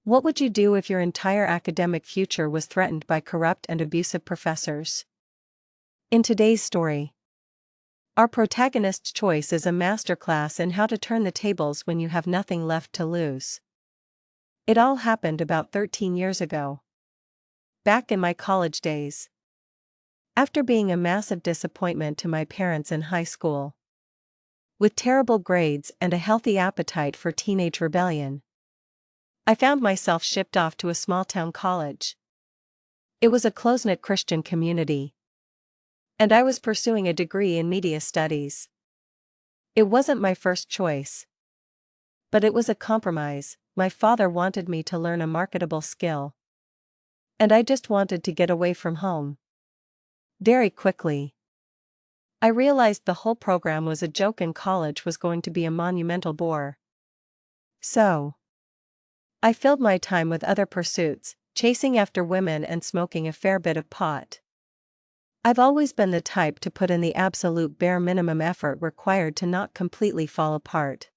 What would you do if your entire academic future was threatened by corrupt and abusive professors? In today's story, our protagonist's choice is a masterclass in how to turn the tables when you have nothing left to lose. It all happened about 13 years ago. Back in my college days. After being a massive disappointment to my parents in high school, with terrible grades and a healthy appetite for teenage rebellion, I found myself shipped off to a small-town college. It was a close-knit Christian community, and I was pursuing a degree in media studies. It wasn't my first choice, but it was a compromise. My father wanted me to learn a marketable skill, and I just wanted to get away from home. Very quickly, I realized the whole program was a joke and college was going to be a monumental bore. So, I filled my time with other pursuits, chasing after women and smoking a fair bit of pot. I've always been the type to put in the absolute bare minimum effort required to not completely fall apart.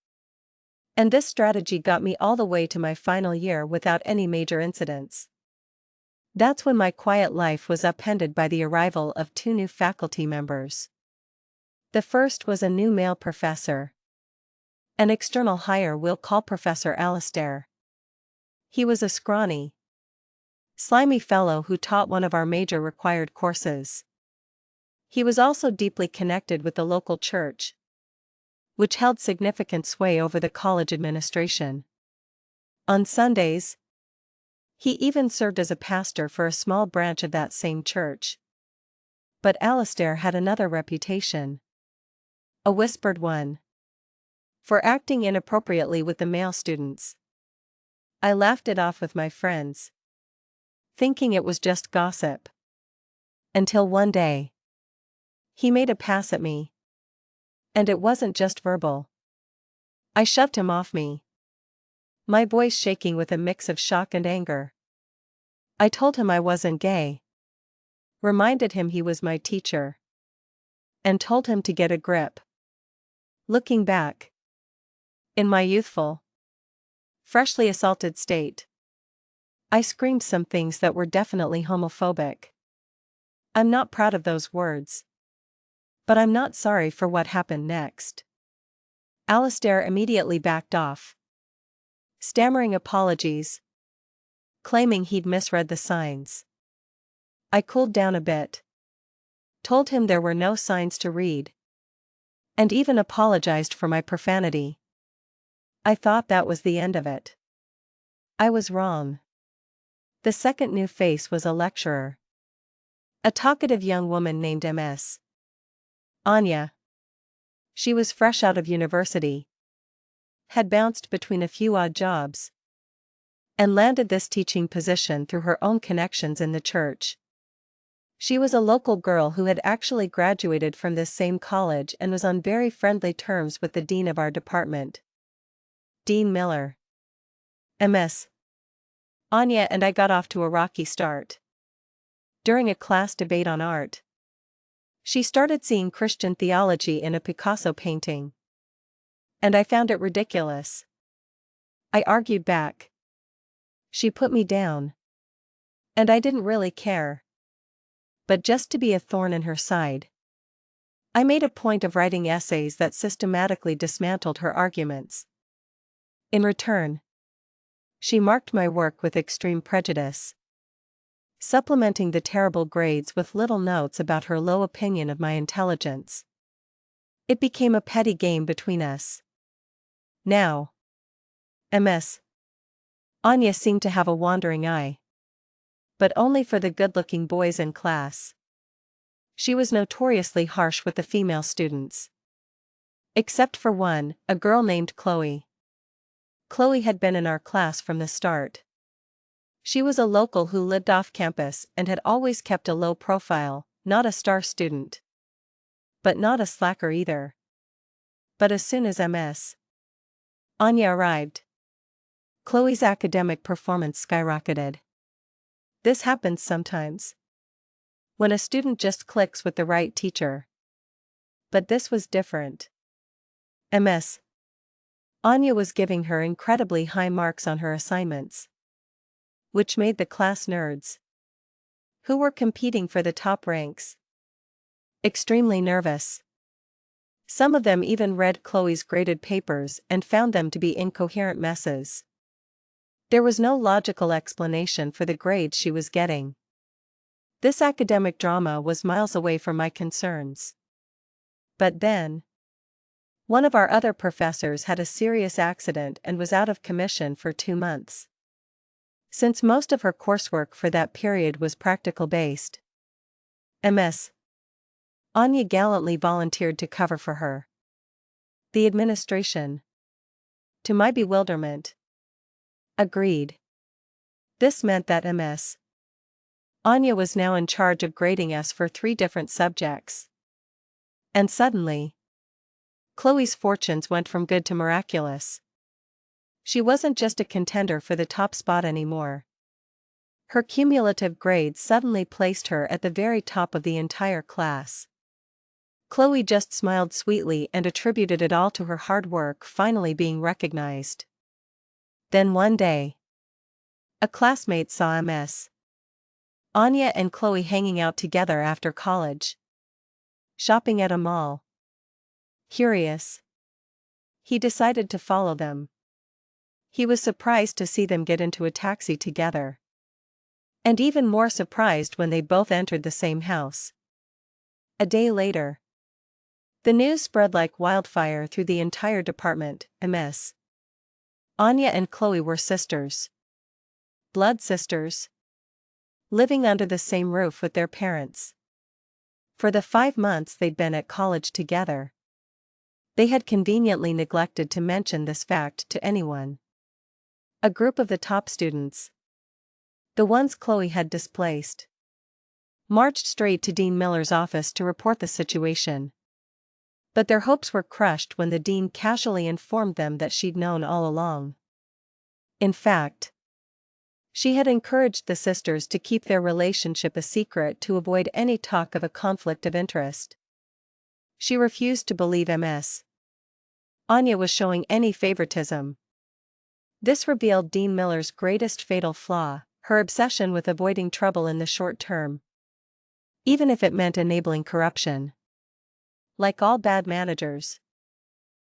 And this strategy got me all the way to my final year without any major incidents. That's when my quiet life was upended by the arrival of 2 new faculty members. The first was a new male professor. An external hire we'll call Professor Alastair. He was a scrawny, slimy fellow who taught one of our major required courses. He was also deeply connected with the local church, which held significant sway over the college administration. On Sundays, he even served as a pastor for a small branch of that same church. But Alastair had another reputation. A whispered one. For acting inappropriately with the male students. I laughed it off with my friends, thinking it was just gossip. Until one day, he made a pass at me. And it wasn't just verbal. I shoved him off me, my voice shaking with a mix of shock and anger. I told him I wasn't gay, reminded him he was my teacher, and told him to get a grip. Looking back, in my youthful, freshly assaulted state, I screamed some things that were definitely homophobic. I'm not proud of those words, but I'm not sorry for what happened next. Alastair immediately backed off, stammering apologies, claiming he'd misread the signs. I cooled down a bit, told him there were no signs to read, and even apologized for my profanity. I thought that was the end of it. I was wrong. The second new face was a lecturer. A talkative young woman named Ms. Anya. She was fresh out of university, had bounced between a few odd jobs, and landed this teaching position through her own connections in the church. She was a local girl who had actually graduated from this same college and was on very friendly terms with the dean of our department, Dean Miller. Ms. Anya and I got off to a rocky start. During a class debate on art, she started seeing Christian theology in a Picasso painting, and I found it ridiculous. I argued back. She put me down, and I didn't really care. But just to be a thorn in her side, I made a point of writing essays that systematically dismantled her arguments. In return, she marked my work with extreme prejudice, supplementing the terrible grades with little notes about her low opinion of my intelligence. It became a petty game between us. Now, Ms. Anya seemed to have a wandering eye, but only for the good-looking boys in class. She was notoriously harsh with the female students. Except for one, a girl named Chloe. Chloe had been in our class from the start. She was a local who lived off campus and had always kept a low profile, not a star student, but not a slacker either. But as soon as Ms. Anya arrived, Chloe's academic performance skyrocketed. This happens sometimes, when a student just clicks with the right teacher. But this was different. Ms. Anya was giving her incredibly high marks on her assignments. which made the class nerds, who were competing for the top ranks, extremely nervous. Some of them even read Chloe's graded papers and found them to be incoherent messes. There was no logical explanation for the grades she was getting. This academic drama was miles away from my concerns. But then, one of our other professors had a serious accident and was out of commission for 2 months. Since most of her coursework for that period was practical-based, Ms. Anya gallantly volunteered to cover for her. The administration, to my bewilderment, agreed. This meant that Ms. Anya was now in charge of grading us for 3 different subjects. And suddenly, Chloe's fortunes went from good to miraculous. She wasn't just a contender for the top spot anymore. Her cumulative grades suddenly placed her at the very top of the entire class. Chloe just smiled sweetly and attributed it all to her hard work finally being recognized. Then one day, a classmate saw Ms. Anya and Chloe hanging out together after college, shopping at a mall. Curious, he decided to follow them. He was surprised to see them get into a taxi together, and even more surprised when they both entered the same house. A day later, the news spread like wildfire through the entire department. Ms. Anya and Chloe were sisters. Blood sisters. Living under the same roof with their parents. For the 5 months they'd been at college together, they had conveniently neglected to mention this fact to anyone. A group of the top students, the ones Chloe had displaced, marched straight to Dean Miller's office to report the situation. But their hopes were crushed when the dean casually informed them that she'd known all along. In fact, she had encouraged the sisters to keep their relationship a secret to avoid any talk of a conflict of interest. She refused to believe Ms. Anya was showing any favoritism. This revealed Dean Miller's greatest fatal flaw, her obsession with avoiding trouble in the short term, even if it meant enabling corruption. Like all bad managers,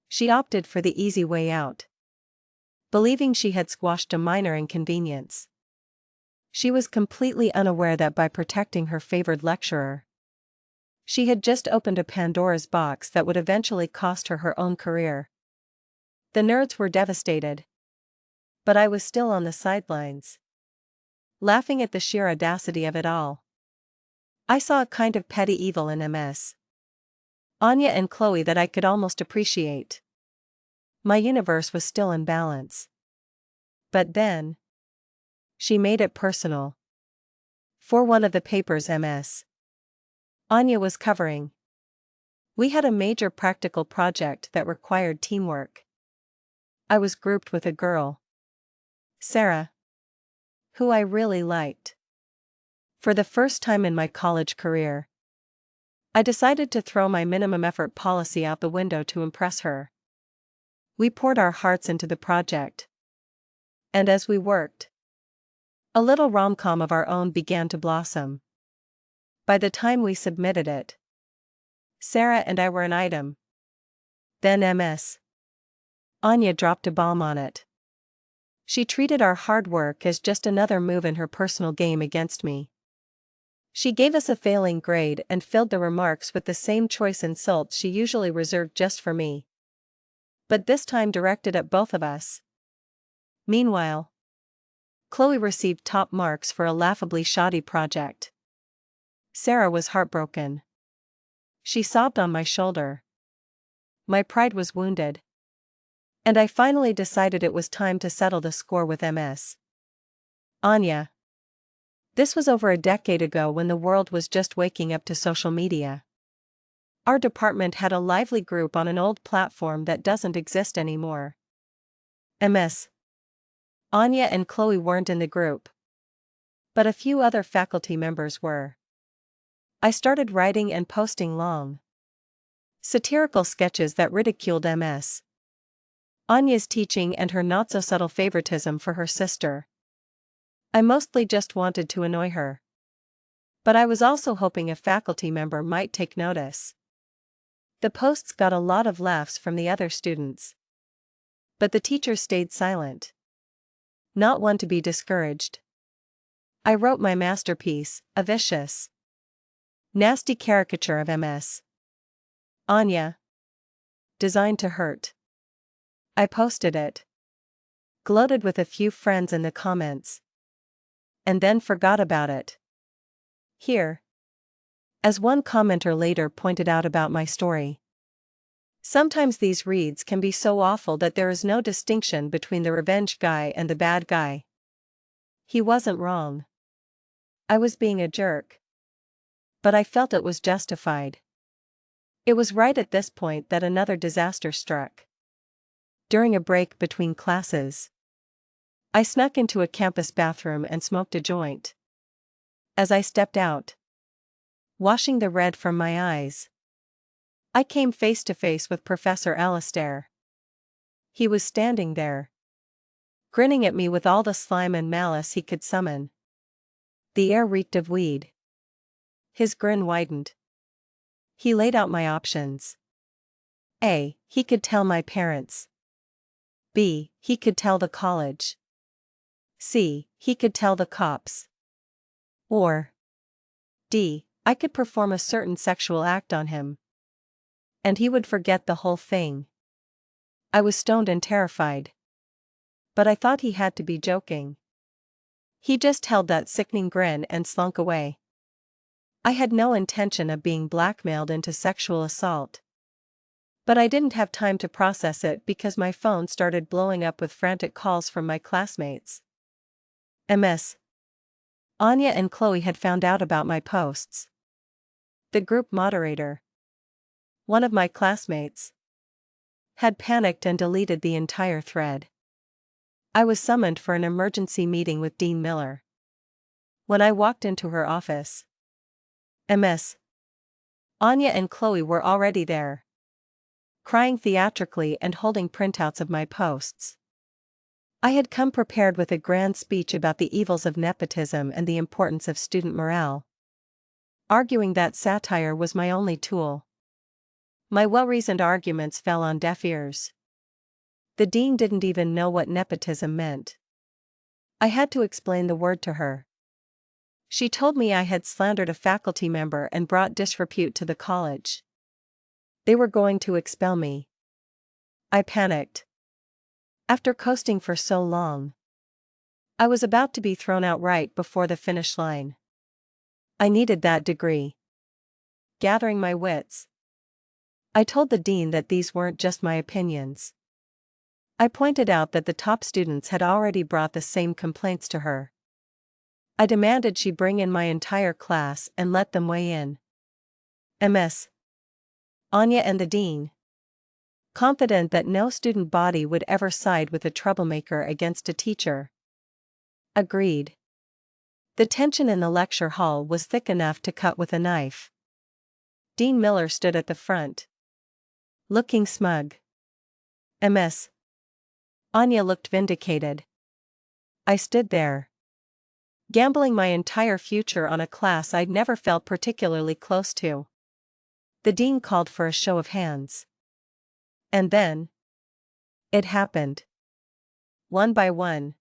she opted for the easy way out. Believing she had squashed a minor inconvenience, she was completely unaware that by protecting her favored lecturer, she had just opened a Pandora's box that would eventually cost her her own career. The nerds were devastated, but I was still on the sidelines, laughing at the sheer audacity of it all. I saw a kind of petty evil in Ms. Anya and Chloe that I could almost appreciate. My universe was still in balance. But then, she made it personal. For one of the papers Ms. Anya was covering, we had a major practical project that required teamwork. I was grouped with a girl, Sarah, who I really liked. For the first time in my college career, I decided to throw my minimum effort policy out the window to impress her. We poured our hearts into the project. And as we worked, a little rom-com of our own began to blossom. By the time we submitted it, Sarah and I were an item. Then Ms. Anya dropped a bomb on it. She treated our hard work as just another move in her personal game against me. She gave us a failing grade and filled the remarks with the same choice insults she usually reserved just for me, but this time directed at both of us. Meanwhile, Chloe received top marks for a laughably shoddy project. Sarah was heartbroken. She sobbed on my shoulder. My pride was wounded, and I finally decided it was time to settle the score with Ms. Anya. This was over a decade ago when the world was just waking up to social media. Our department had a lively group on an old platform that doesn't exist anymore. Ms. Anya and Chloe weren't in the group, but a few other faculty members were. I started writing and posting long, satirical sketches that ridiculed Ms. Anya's teaching and her not-so-subtle favoritism for her sister. I mostly just wanted to annoy her. But I was also hoping a faculty member might take notice. The posts got a lot of laughs from the other students. But the teacher stayed silent. Not one to be discouraged. I wrote my masterpiece, a vicious, nasty caricature of Ms. Anya. Designed to hurt. I posted it. Gloated with a few friends in the comments. And then forgot about it. Here. As one commenter later pointed out about my story. Sometimes these reads can be so awful that there is no distinction between the revenge guy and the bad guy. He wasn't wrong. I was being a jerk. But I felt it was justified. It was right at this point that another disaster struck. During a break between classes, I snuck into a campus bathroom and smoked a joint. As I stepped out, washing the red from my eyes, I came face to face with Professor Alistair. He was standing there, grinning at me with all the slime and malice he could summon. The air reeked of weed. His grin widened. He laid out my options. A. He could tell my parents. B. He could tell the college. C. He could tell the cops. Or D. I could perform a certain sexual act on him. And he would forget the whole thing. I was stoned and terrified. But I thought he had to be joking. He just held that sickening grin and slunk away. I had no intention of being blackmailed into sexual assault. But I didn't have time to process it because my phone started blowing up with frantic calls from my classmates. Ms. Anya and Chloe had found out about my posts. The group moderator, one of my classmates, had panicked and deleted the entire thread. I was summoned for an emergency meeting with Dean Miller. When I walked into her office, Ms. Anya and Chloe were already there, crying theatrically and holding printouts of my posts. I had come prepared with a grand speech about the evils of nepotism and the importance of student morale, arguing that satire was my only tool. My well-reasoned arguments fell on deaf ears. The dean didn't even know what nepotism meant. I had to explain the word to her. She told me I had slandered a faculty member and brought disrepute to the college. They were going to expel me. I panicked. After coasting for so long, I was about to be thrown out right before the finish line. I needed that degree. Gathering my wits, I told the dean that these weren't just my opinions. I pointed out that the top students had already brought the same complaints to her. I demanded she bring in my entire class and let them weigh in. Ms. Anya and the dean, confident that no student body would ever side with a troublemaker against a teacher, agreed. The tension in the lecture hall was thick enough to cut with a knife. Dean Miller stood at the front, looking smug. Ms. Anya looked vindicated. I stood there, gambling my entire future on a class I'd never felt particularly close to. The dean called for a show of hands. And then, it happened. One by one,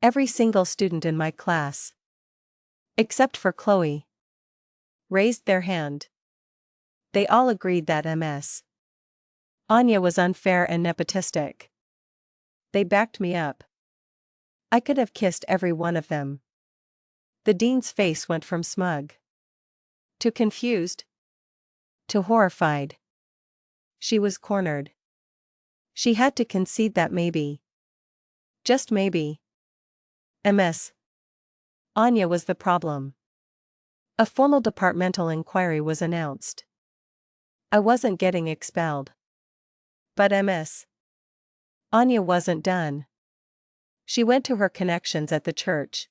every single student in my class, except for Chloe, raised their hand. They all agreed that Ms. Anya was unfair and nepotistic. They backed me up. I could have kissed every one of them. The dean's face went from smug to confused to horrified. She was cornered. She had to concede that maybe, just maybe, Ms. Anya was the problem. A formal departmental inquiry was announced. I wasn't getting expelled. But Ms. Anya wasn't done. She went to her connections at the church.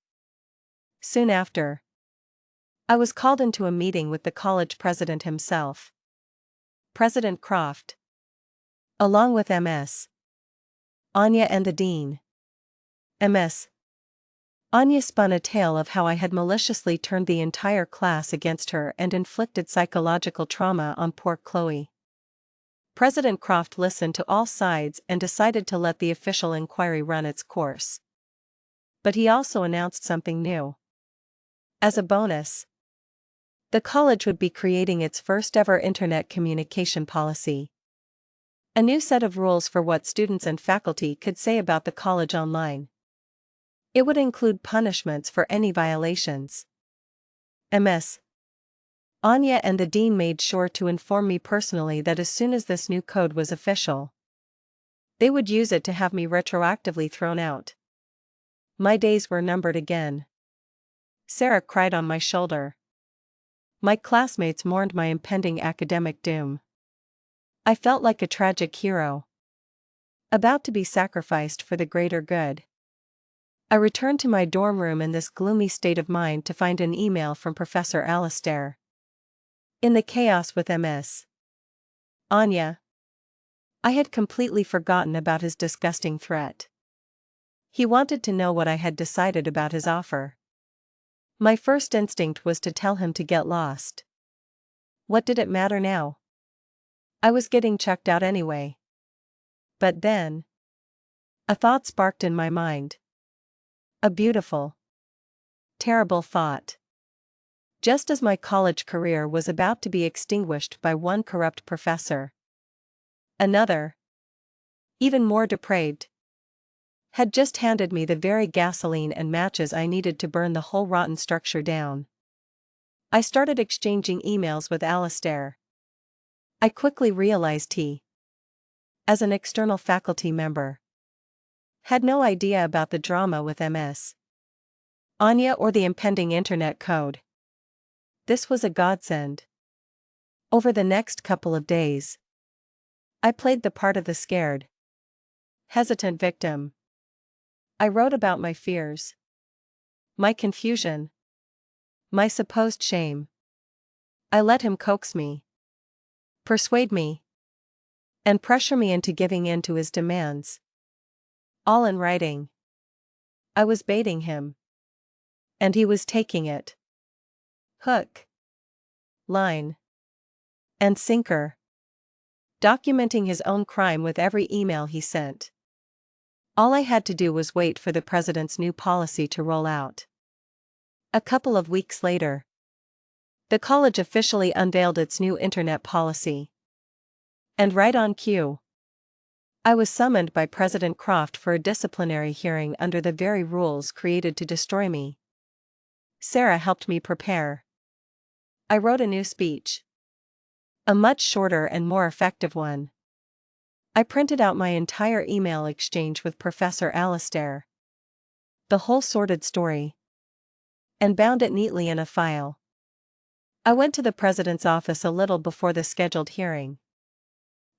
Soon after, I was called into a meeting with the college president himself, President Croft, along with Ms. Anya and the dean. Ms. Anya spun a tale of how I had maliciously turned the entire class against her and inflicted psychological trauma on poor Chloe. President Croft listened to all sides and decided to let the official inquiry run its course. But he also announced something new. As a bonus, the college would be creating its first-ever internet communication policy. A new set of rules for what students and faculty could say about the college online. It would include punishments for any violations. Ms. Anya and the dean made sure to inform me personally that as soon as this new code was official, they would use it to have me retroactively thrown out. My days were numbered again. Sarah cried on my shoulder. My classmates mourned my impending academic doom. I felt like a tragic hero, about to be sacrificed for the greater good. I returned to my dorm room in this gloomy state of mind to find an email from Professor Alastair. In the chaos with Ms. Anya, I had completely forgotten about his disgusting threat. He wanted to know what I had decided about his offer. My first instinct was to tell him to get lost. What did it matter now? I was getting checked out anyway. But then, a thought sparked in my mind. A beautiful, terrible thought. Just as my college career was about to be extinguished by one corrupt professor, another, even more depraved, had just handed me the very gasoline and matches I needed to burn the whole rotten structure down. I started exchanging emails with Alastair. I quickly realized he, as an external faculty member, had no idea about the drama with Ms. Anya or the impending internet code. This was a godsend. Over the next couple of days, I played the part of the scared, hesitant victim. I wrote about my fears, my confusion, my supposed shame. I let him coax me, persuade me, and pressure me into giving in to his demands. All in writing. I was baiting him, and he was taking it. Hook, line, and sinker. Documenting his own crime with every email he sent. All I had to do was wait for the president's new policy to roll out. A couple of weeks later, the college officially unveiled its new internet policy. And right on cue, I was summoned by President Croft for a disciplinary hearing under the very rules created to destroy me. Sarah helped me prepare. I wrote a new speech. A much shorter and more effective one. I printed out my entire email exchange with Professor Alastair. The whole sordid story. And bound it neatly in a file. I went to the president's office a little before the scheduled hearing.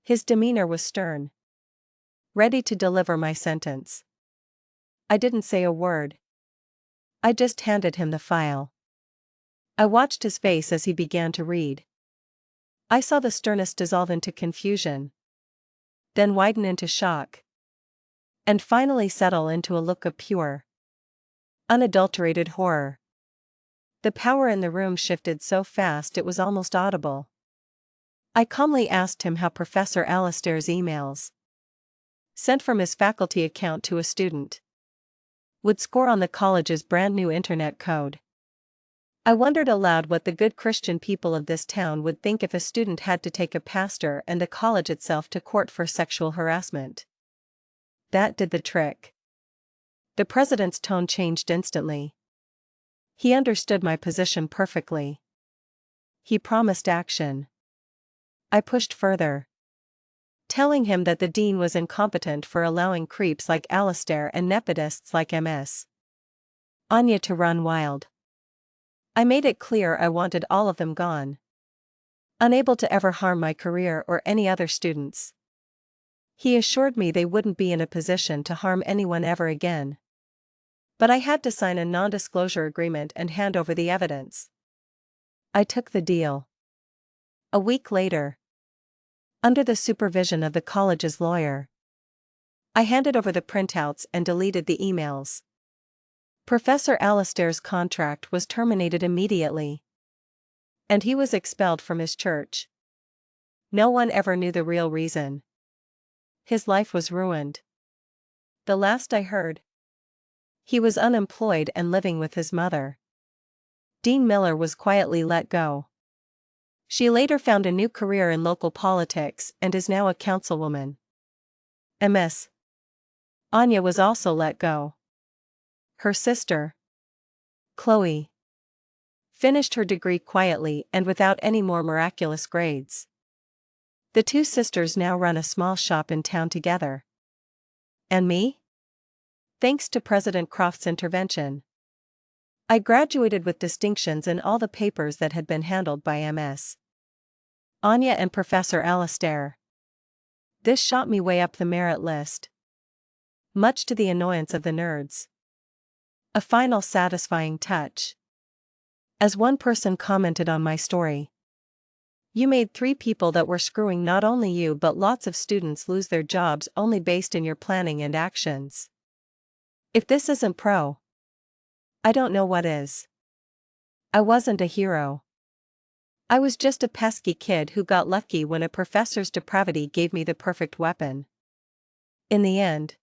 His demeanor was stern, ready to deliver my sentence. I didn't say a word. I just handed him the file. I watched his face as he began to read. I saw the sternness dissolve into confusion, then widen into shock, and finally settle into a look of pure, unadulterated horror. The power in the room shifted so fast it was almost audible. I calmly asked him how Professor Alastair's emails, sent from his faculty account to a student, would score on the college's brand new internet code. I wondered aloud what the good Christian people of this town would think if a student had to take a pastor and the college itself to court for sexual harassment. That did the trick. The president's tone changed instantly. He understood my position perfectly. He promised action. I pushed further, telling him that the dean was incompetent for allowing creeps like Alastair and nepotists like Ms. Anya to run wild. I made it clear I wanted all of them gone. Unable to ever harm my career or any other students. He assured me they wouldn't be in a position to harm anyone ever again. But I had to sign a non-disclosure agreement and hand over the evidence. I took the deal. A week later, under the supervision of the college's lawyer, I handed over the printouts and deleted the emails. Professor Alastair's contract was terminated immediately, and he was expelled from his church. No one ever knew the real reason. His life was ruined. The last I heard, he was unemployed and living with his mother. Dean Miller was quietly let go. She later found a new career in local politics and is now a councilwoman. Ms. Anya was also let go. Her sister, Chloe, finished her degree quietly and without any more miraculous grades. The two sisters now run a small shop in town together. And me? Thanks to President Croft's intervention, I graduated with distinctions in all the papers that had been handled by Ms. Anya and Professor Alastair. This shot me way up the merit list, much to the annoyance of the nerds. A final satisfying touch. As one person commented on my story, you made 3 people that were screwing not only you but lots of students lose their jobs only based in your planning and actions. If this isn't pro, I don't know what is. I wasn't a hero. I was just a pesky kid who got lucky when a professor's depravity gave me the perfect weapon. In the end,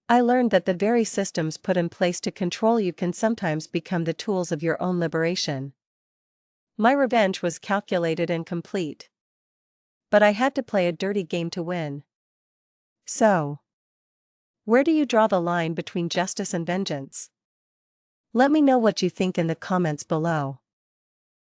I learned that the very systems put in place to control you can sometimes become the tools of your own liberation. My revenge was calculated and complete. But I had to play a dirty game to win. So, where do you draw the line between justice and vengeance? Let me know what you think in the comments below.